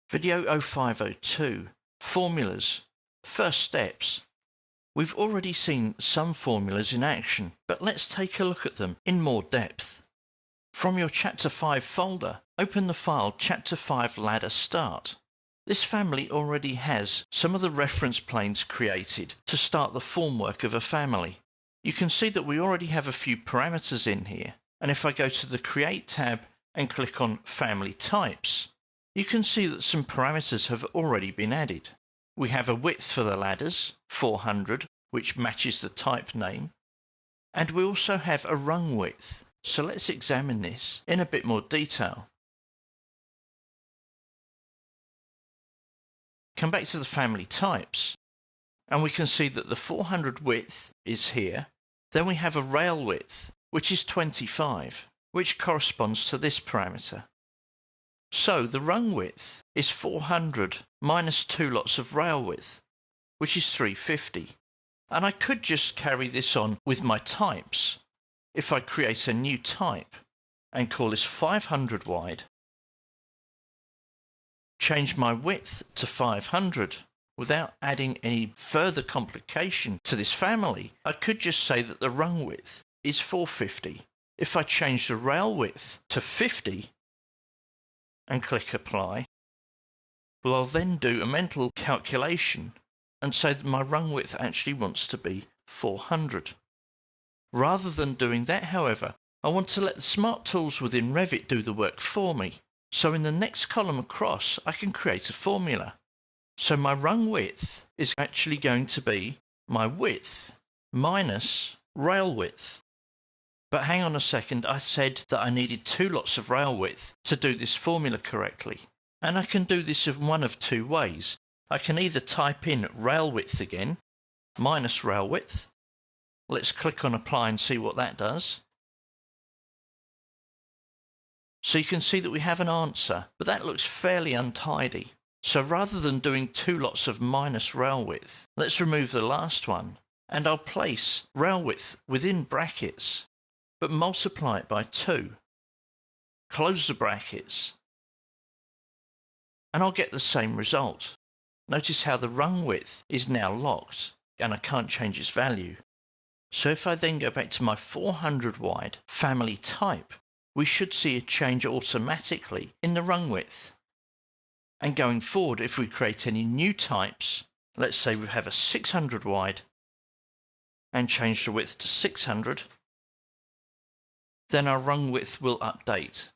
Video 0502, Formulas, First Steps. We've already seen some formulas in action, but let's take a look at them in more depth. From your Chapter 5 folder, open the file Chapter 5 Ladder Start. This family already has some of the reference planes created to start the formwork of a family. You can see that we already have a few parameters in here, and if I go to the Create tab and click on Family Types, you can see that some parameters have already been added. We have a width for the ladders, 400, which matches the type name, and we also have a rung width. So let's examine this in a bit more detail. Come back to the family types, and we can see that the 400 width is here. Then we have a rail width, which is 25, which corresponds to this parameter. So the rung width is 400 minus 2 lots of rail width, which is 350. And I could just carry this on with my types. If I create a new type and call this 500 wide, change my width to 500 without adding any further complication to this family, I could just say that the rung width is 450. If I change the rail width to 50, and click Apply, well, I'll then do a mental calculation and say that my rung width actually wants to be 400. Rather than doing that, however, I want to let the smart tools within Revit do the work for me. So in the next column across, I can create a formula. So my rung width is actually going to be my width minus rail width. But hang on a second, I said that I needed 2 lots of rail width to do this formula correctly. And I can do this in one of 2 ways. I can either type in rail width again, minus rail width. Let's click on Apply and see what that does. So you can see that we have an answer, but that looks fairly untidy. So rather than doing 2 lots of minus rail width, let's remove the last one, and I'll place rail width within brackets, but multiply it by 2. Close the brackets, and I'll get the same result. Notice how the rung width is now locked, and I can't change its value. So if I then go back to my 400 wide family type, we should see a change automatically in the rung width. And going forward, if we create any new types, let's say we have a 600 wide and change the width to 600, then our rung width will update.